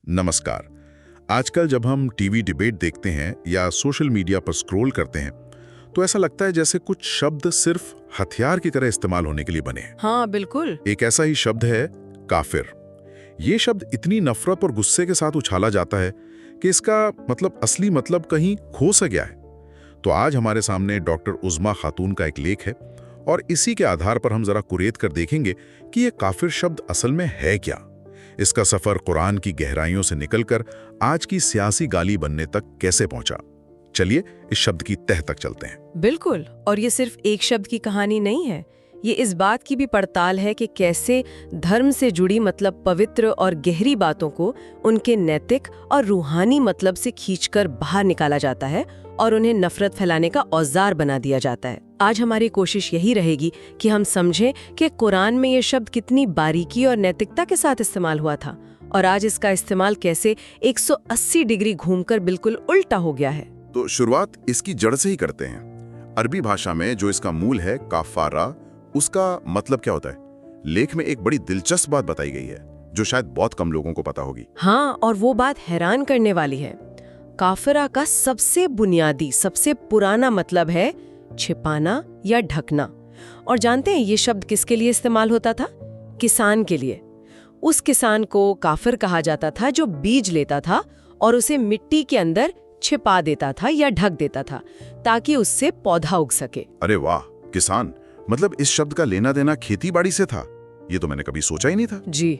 नमस्कार। आजकल जब हम टीवी डिबेट देखते हैं या सोशल मीडिया पर स्क्रॉल करते हैं तो ऐसा लगता है जैसे कुछ शब्द सिर्फ हथियार की तरह इस्तेमाल होने के लिए बने हैं। हाँ बिल्कुल। एक ऐसा ही शब्द है काफिर। ये शब्द इतनी नफरत और गुस्से के साथ उछाला जाता है कि इसका असली मतलब कहीं खो सा गया है। तो आज हमारे सामने डॉक्टर उज़्मा खातून का एक लेख है और इसी के आधार पर हम जरा कुरेद कर देखेंगे कि ये काफिर शब्द असल में है क्या। इसका सफर कुरान की गहराइयों से निकलकर आज की सियासी गाली बनने तक कैसे पहुंचा। चलिए इस शब्द की तह तक चलते हैं। बिल्कुल। और ये सिर्फ एक शब्द की कहानी नहीं है, ये इस बात की भी पड़ताल है कि कैसे धर्म से जुड़ी पवित्र और गहरी बातों को उनके नैतिक और रूहानी मतलब से खींचकर बाहर निकाला जाता है और उन्हें नफरत फैलाने का औजार बना दिया जाता है। आज हमारी कोशिश यही रहेगी कि हम समझें कि कुरान में ये शब्द कितनी बारीकी और नैतिकता के साथ इस्तेमाल हुआ था और आज इसका इस्तेमाल कैसे 180 डिग्री घूमकर बिल्कुल उल्टा हो गया है। तो शुरुआत इसकी जड़ से ही करते हैं। अरबी भाषा में जो इसका मूल है काफारा, उसका मतलब क्या होता है? लेख में एक बड़ी दिलचस्प बात बताई गई है जो शायद बहुत कम लोगों को पता होगी। हाँ, और वो बात हैरान करने वाली है। काफिरा का सबसे बुनियादी, सबसे पुराना मतलब है छिपाना या ढकना। और जानते हैं ये शब्द किसके लिए इस्तेमाल होता था? किसान के लिए। उस किसान को काफिर कहा जाता था जो बीज लेता था और उसे मिट्टी के अंदर छिपा देता था या ढक देता था ताकि उससे पौधा उग सके। अरे वाह, किसान इस शब्द का लेना देना खेती बाड़ी से था। ये तो मैंने कभी सोचा ही नहीं था। जी।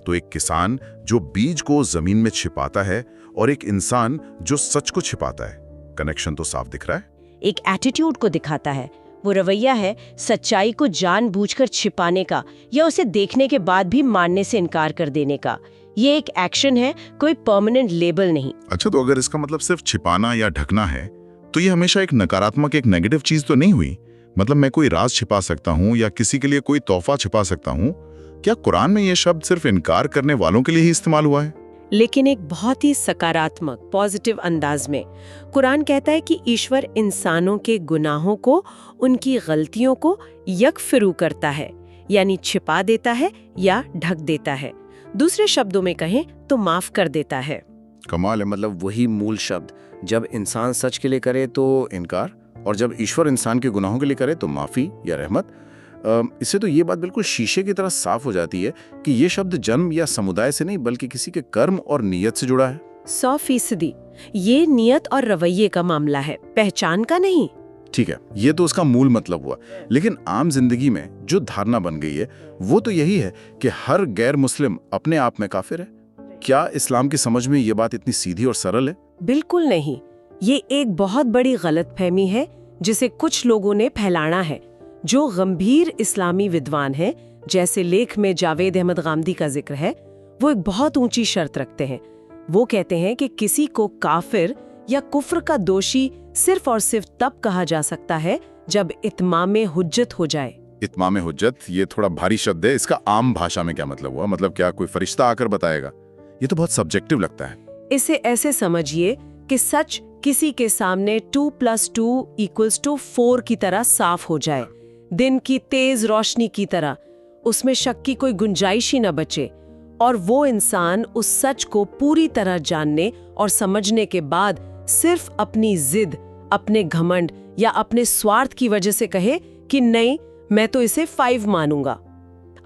तो एक किसान जो बीज को जमीन में छिपाता है और एक इंसान जो सच को छिपाता है, कनेक्शन तो साफ दिख रहा है। एक एटीट्यूड को दिखाता है। वो रवैया है सच्चाई को जानबूझकर छिपाने का या उसे देखने के बाद भी मानने से इनकार कर देने का। ये एक एक्शन है, कोई परमानेंट लेबल नहीं। अच्छा, तो अगर इसका मतलब सिर्फ छिपाना या ढकना है तो ये हमेशा एक नकारात्मक, एक नेगेटिव चीज तो नहीं हुई? मैं कोई राज छिपा सकता हूँ या किसी के लिए कोई तोहफा छिपा सकता हूँ। क्या कुरान में ये शब्द सिर्फ इनकार करने वालों के लिए ही इस्तेमाल हुआ है? लेकिन एक बहुत ही सकारात्मक, पॉजिटिव अंदाज में। कुरान कहता है कि ईश्वर इंसानों के गुनाहों को, उनकी गलतियों को यकफिरू करता है, यानी छिपा देता है या ढक देता है। दूसरे शब्दों में कहें तो माफ कर देता है। कमाल है। वही मूल शब्द, जब इंसान सच के लिए करे तो इनकार और जब ईश्वर इंसान के गुनाहों के लिए करे तो माफी या रहमत। इससे तो ये बात बिल्कुल शीशे की तरह साफ हो जाती है कि ये शब्द जन्म या समुदाय से नहीं बल्कि किसी के कर्म और नीयत से जुड़ा है। 100%। ये नियत और रवैये का मामला है, पहचान का नहीं। ठीक है, ये तो उसका मूल मतलब हुआ। लेकिन आम जिंदगी में जो धारणा बन गई है वो तो यही है कि हर गैर मुस्लिम अपने आप में काफिर है। क्या इस्लाम की समझ में ये बात इतनी सीधी और सरल है? बिल्कुल नहीं। ये एक बहुत बड़ी गलतफहमी है जिसे कुछ लोगों ने फैलाना है। जो गंभीर इस्लामी विद्वान हैं, जैसे लेख में जावेद अहमद गामदी का जिक्र है, वो एक बहुत ऊंची शर्त रखते हैं। वो कहते हैं कि किसी को काफिर या कुफ्र का दोषी सिर्फ और सिर्फ तब कहा जा सकता है जब इत्मामे हुज्जत हो जाए। इत्मामे हुज्जत, ये थोड़ा भारी शब्द है। इसका आम भाषा में क्या मतलब हुआ? क्या कोई फरिश्ता आकर बताएगा? ये तो बहुत सब्जेक्टिव लगता है। इसे ऐसे समझिए कि सच किसी के सामने 2+2 = 4 की तरह साफ हो जाए, दिन की तेज रोशनी की तरह, उसमें शक की कोई गुंजाइश ही न बचे और वो इंसान उस सच को पूरी तरह जानने और समझने के बाद सिर्फ अपनी जिद, अपने घमंड या अपने स्वार्थ की वजह से कहे कि नहीं, मैं तो इसे 5 मानूंगा।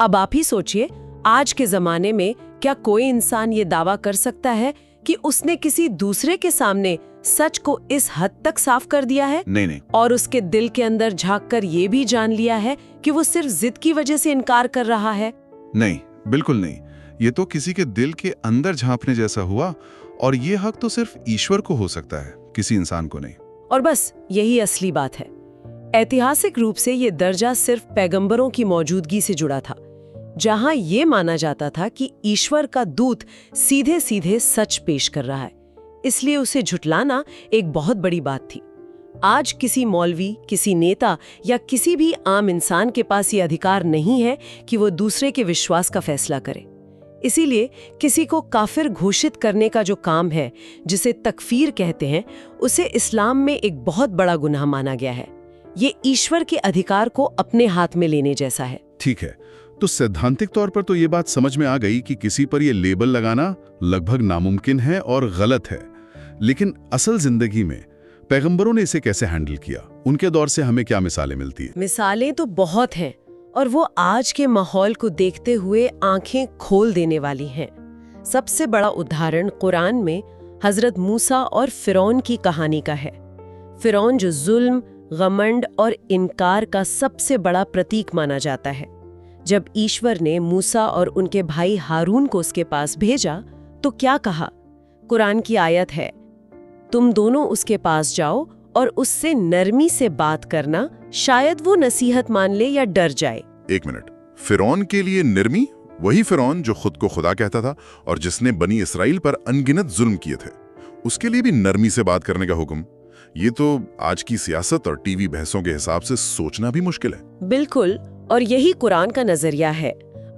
अब आप ही सोचिए, आज के जमाने में क्या कोई इंसान ये दावा कर सकता है कि उसने किसी दूसरे के सामने सच को इस हद तक साफ कर दिया है? नहीं। और उसके दिल के अंदर झांक कर ये भी जान लिया है कि वो सिर्फ जिद की वजह से इनकार कर रहा है? नहीं, बिल्कुल नहीं। ये तो किसी के दिल के अंदर झांकने जैसा हुआ और ये हक तो सिर्फ ईश्वर को हो सकता है, किसी इंसान को नहीं। और बस यही असली बात है। ऐतिहासिक रूप से ये दर्जा सिर्फ पैगंबरों की मौजूदगी से जुड़ा था, जहां ये माना जाता था कि ईश्वर का दूत सीधे सीधे सच पेश कर रहा है, इसलिए उसे झुटलाना एक बहुत बड़ी बात थी। आज किसी मौलवी, किसी नेता या किसी भी आम इंसान के पास ये अधिकार नहीं है कि वो दूसरे के विश्वास का फैसला करे। इसीलिए किसी को काफिर घोषित करने का जो काम है, जिसे तकफीर कहते हैं, उसे इस्लाम में एक बहुत बड़ा गुनाह माना गया है। ये ईश्वर के अधिकार को अपने हाथ में लेने जैसा है। ठीक है, तो सैद्धांतिक तौर पर तो ये बात समझ में आ गई कि किसी पर ये लेबल लगाना लगभग नामुमकिन है और गलत है। लेकिन असल जिंदगी में पैगंबरों ने इसे कैसे हैंडल किया? उनके दौर से हमें क्या मिसालें मिलती हैं? मिसालें तो बहुत हैं और वो आज के माहौल को देखते हुए आंखें खोल देने वाली हैं। सबसे बड़ा उदाहरण कुरान में हजरत मूसा और फिरौन की कहानी का है। फिरौन जो जुल्म, घमंड और इनकार का सबसे बड़ा प्रतीक माना जाता है। जब ईश्वर ने मूसा और उनके भाई हारून को उसके पास भेजा तो क्या कहा? कुरान की आयत है, तुम दोनों उसके पास जाओ और उससे नरमी से बात करना, शायद वो नसीहत मान ले या डर जाए। एक मिनट, फिरौन के लिए निर्मी? वही फिरौन जो खुद को खुदा कहता था और जिसने बनी इसराइल पर अनगिनत जुल्म किए थे, उसके लिए भी नरमी से बात करने का हुक्म? ये तो आज की सियासत और टीवी बहसों के हिसाब से सोचना भी मुश्किल है। बिल्कुल, और यही कुरान का नजरिया है।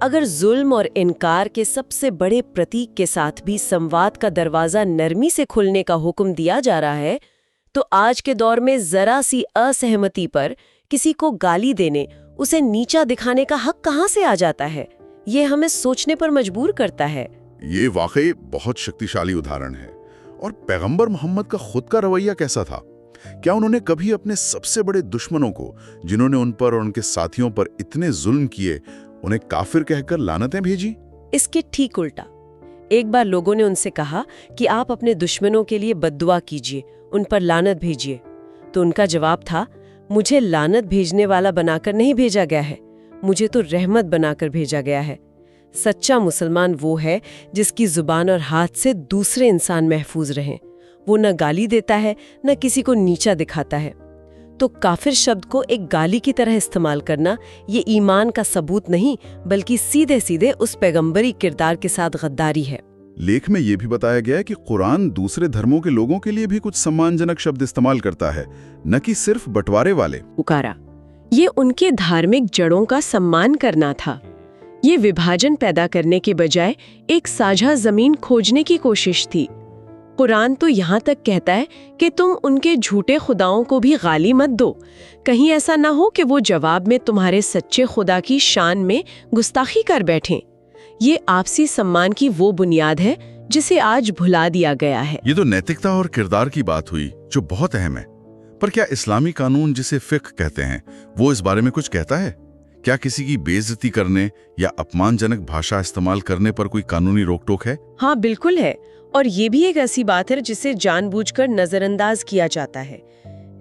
अगर जुल्म और इनकार के सबसे बड़े प्रतीक के साथ भी संवाद का दरवाजा नरमी से खुलने का हुक्म दिया जा रहा है, तो आज के दौर में जरा सी असहमति पर किसी को गाली देने, उसे नीचा दिखाने का हक कहां से आ जाता है? ये हमें सोचने पर मजबूर करता है। ये वाकई बहुत शक्तिशाली उदाहरण है। और पैगंबर मोहम्मद का खुद का रवैया कैसा था? क्या उन्होंने कभी अपने सबसे बड़े दुश्मनों को, जिन्होंने उन पर और उनके साथियों पर इतने जुल्म किए, उन्हें काफिर कहकर लानतें भेजी? इसके ठीक उल्टा। एक बार लोगों ने उनसे कहा कि आप अपने दुश्मनों के लिए बद्दुआ कीजिए, उन पर लानत भेजिए। तो उनका जवाब था, मुझे लानत भेजने वाला बनाकर नहीं भेजा गया है, मुझे तो रहमत बनाकर भेजा गया है। सच्चा मुसलमान वो है जिसकी जुबान और हाथ से दूसरे इंसान महफूज रहें। वो न गाली देता है, न किसी को नीचा दिखाता है। तो काफिर शब्द को एक गाली की तरह इस्तेमाल करना, ये ईमान का सबूत नहीं, बल्कि सीधे सीधे उस पैगंबरी किरदार के साथ गद्दारी है। लेख में यह भी बताया गया है कि कुरान दूसरे धर्मों के लोगों के लिए भी कुछ सम्मानजनक शब्द इस्तेमाल करता है, न कि सिर्फ बंटवारे वाले। पुकारा, ये उनके धार्मिक जड़ों का सम्मान करना था। ये विभाजन पैदा करने के बजाय एक साझा जमीन खोजने की कोशिश थी। कुरान तो यहाँ तक कहता है कि तुम उनके झूठे खुदाओं को भी गाली मत दो, कहीं ऐसा ना हो कि वो जवाब में तुम्हारे सच्चे खुदा की शान में गुस्ताखी कर बैठें। ये आपसी सम्मान की वो बुनियाद है जिसे आज भुला दिया गया है। ये तो नैतिकता और किरदार की बात हुई, जो बहुत अहम है। पर क्या इस्लामी कानून, जिसे फिक्र कहते हैं, वो इस बारे में कुछ कहता है? क्या किसी की बेइज्जती करने या अपमानजनक भाषा इस्तेमाल करने पर कोई कानूनी रोक टोक है? हाँ, बिल्कुल है। और ये भी एक ऐसी बात है जिसे जानबूझकर नजरअंदाज किया जाता है।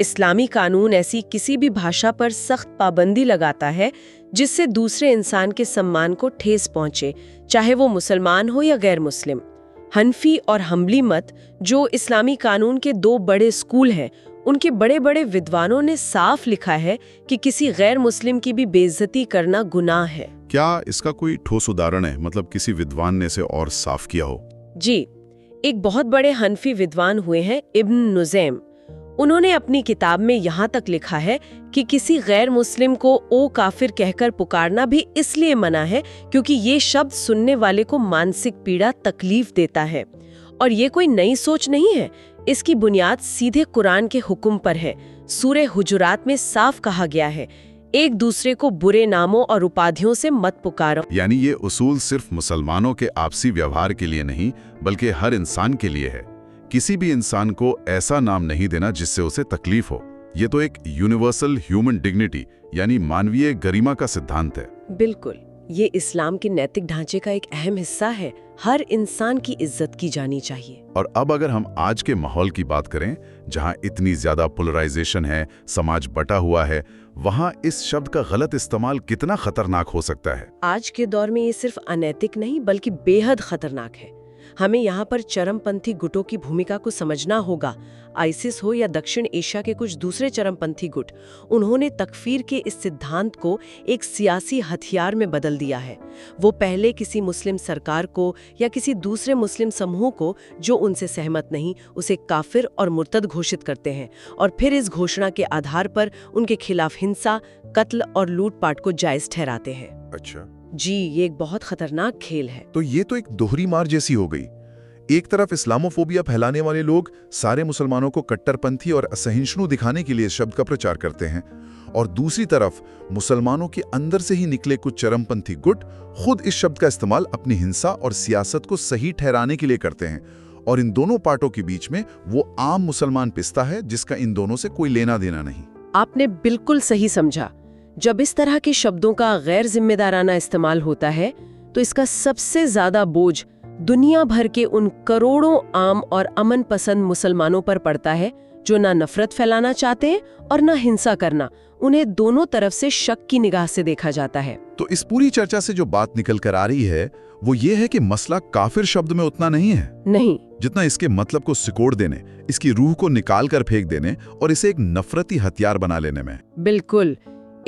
इस्लामी कानून ऐसी किसी भी भाषा पर सख्त पाबंदी लगाता है जिससे दूसरे इंसान के सम्मान को ठेस पहुंचे, चाहे वो मुसलमान हो या गैर मुस्लिम। हनफी और हम्बली मत, जो इस्लामी कानून के दो बड़े स्कूल हैं, उनके बड़े बड़े विद्वानों ने साफ लिखा है कि किसी गैर मुस्लिम की भी बेइज्जती करना गुनाह है। क्या इसका कोई ठोस उदाहरण है? मतलब किसी विद्वान ने इसे और साफ किया हो? जी, एक बहुत बड़े हनफी विद्वान हुए हैं इब्न नुज़ैम। उन्होंने अपनी किताब में यहाँ तक लिखा है कि किसी गैर मुस्लिम को ओ काफिर कहकर पुकारना भी इसलिए मना है क्योंकि ये शब्द सुनने वाले को मानसिक पीड़ा, तकलीफ देता है। और ये कोई नई सोच नहीं है, इसकी बुनियाद सीधे कुरान के हुक्म पर है। सूरे हुजुरात में साफ कहा गया है, एक दूसरे को बुरे नामों और उपाधियों से मत पुकारो। यानी ये उसूल सिर्फ मुसलमानों के आपसी व्यवहार के लिए नहीं, बल्कि हर इंसान के लिए है। किसी भी इंसान को ऐसा नाम नहीं देना जिससे उसे तकलीफ हो। ये तो एक यूनिवर्सल ह्यूमन डिग्निटी यानी मानवीय गरिमा का सिद्धांत है। बिल्कुल, ये इस्लाम के नैतिक ढांचे का एक अहम हिस्सा है। हर इंसान की इज्जत की जानी चाहिए। और अब अगर हम आज के माहौल की बात करें, जहां इतनी ज्यादा पोलराइजेशन है, समाज बटा हुआ है, वहां इस शब्द का गलत इस्तेमाल कितना खतरनाक हो सकता है? आज के दौर में ये सिर्फ अनैतिक नहीं बल्कि बेहद खतरनाक है। हमें यहाँ पर चरमपंथी गुटों की भूमिका को समझना होगा। आईसिस हो या दक्षिण एशिया के कुछ दूसरे चरमपंथी गुट, उन्होंने तकफीर के इस सिद्धांत को एक सियासी हथियार में बदल दिया है। वो पहले किसी मुस्लिम सरकार को या किसी दूसरे मुस्लिम समूह को जो उनसे सहमत नहीं, उसे काफिर और मुर्तद घोषित करते हैं और फिर इस घोषणा के आधार पर उनके खिलाफ हिंसा, कत्ल और लूटपाट को जायज ठहराते हैं। अच्छा जी, ये एक बहुत खतरनाक खेल है। तो ये तो एक दोहरी मार जैसी हो गई। एक तरफ इस्लामोफोबिया फैलाने वाले लोग सारे मुसलमानों को कट्टरपंथी और असहिष्णु दिखाने के लिए इस शब्द का प्रचार करते हैं, और दूसरी तरफ मुसलमानों के अंदर से ही निकले कुछ चरमपंथी गुट खुद इस शब्द का इस्तेमाल अपनी हिंसा और सियासत को सही ठहराने के लिए करते हैं। और इन दोनों पार्टों के बीच में वो आम मुसलमान पिसता है जिसका इन दोनों से कोई लेना देना नहीं। आपने बिल्कुल सही समझा। जब इस तरह के शब्दों का गैर जिम्मेदाराना इस्तेमाल होता है तो इसका सबसे ज्यादा बोझ दुनिया भर के उन करोड़ों आम और अमन पसंद मुसलमानों पर पड़ता है जो ना नफरत फैलाना चाहते हैं और ना हिंसा करना। उन्हें दोनों तरफ से शक की निगाह से देखा जाता है। तो इस पूरी चर्चा से जो बात निकल कर आ रही है वो ये है कि मसला काफिर शब्द में उतना नहीं है नहीं, जितना इसके मतलब को सिकोड़ देने, इसकी रूह को निकाल कर फेंक देने और इसे एक नफरती हथियार बना लेने में। बिल्कुल।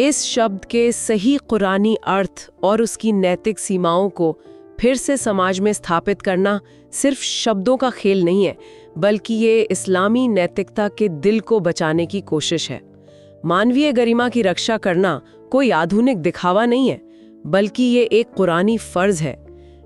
इस शब्द के सही कुरानी अर्थ और उसकी नैतिक सीमाओं को फिर से समाज में स्थापित करना सिर्फ शब्दों का खेल नहीं है, बल्कि ये इस्लामी नैतिकता के दिल को बचाने की कोशिश है। मानवीय गरिमा की रक्षा करना कोई आधुनिक दिखावा नहीं है, बल्कि ये एक कुरानी फर्ज है।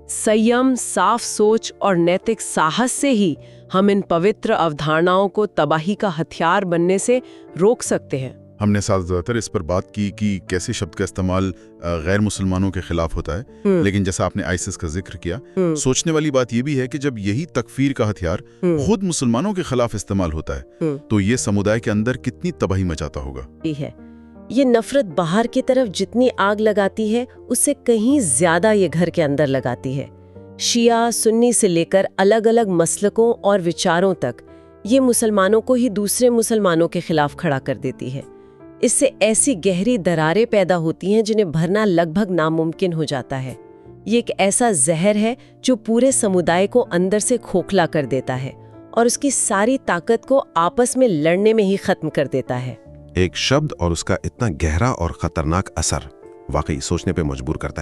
संयम, साफ सोच और नैतिक साहस से ही हम इन पवित्र अवधारणाओं को तबाही का हथियार बनने से रोक सकते हैं। हमने ज़्यादातर इस पर बात की कि कैसे शब्द का इस्तेमाल गैर मुसलमानों के खिलाफ होता है, लेकिन जैसा आपने आईसिस का जिक्र किया, सोचने वाली बात यह भी है कि जब यही तकफीर का हथियार खुद मुसलमानों के खिलाफ इस्तेमाल होता है तो ये समुदाय के अंदर कितनी तबाही मचाता होगा। ये नफरत बाहर की तरफ जितनी आग लगाती है उससे कहीं ज्यादा ये घर के अंदर लगाती है। शिया सुन्नी से लेकर अलग अलग मसलकों और विचारों तक ये मुसलमानों को ही दूसरे मुसलमानों के खिलाफ खड़ा कर देती है। इससे ऐसी गहरी दरारें पैदा होती हैं जिन्हें भरना लगभग नामुमकिन हो जाता है। ये एक ऐसा जहर है जो पूरे समुदाय को अंदर से खोखला कर देता है और उसकी सारी ताकत को आपस में लड़ने में ही खत्म कर देता है। एक शब्द और उसका इतना गहरा और खतरनाक असर वाकई सोचने पे मजबूर करता है।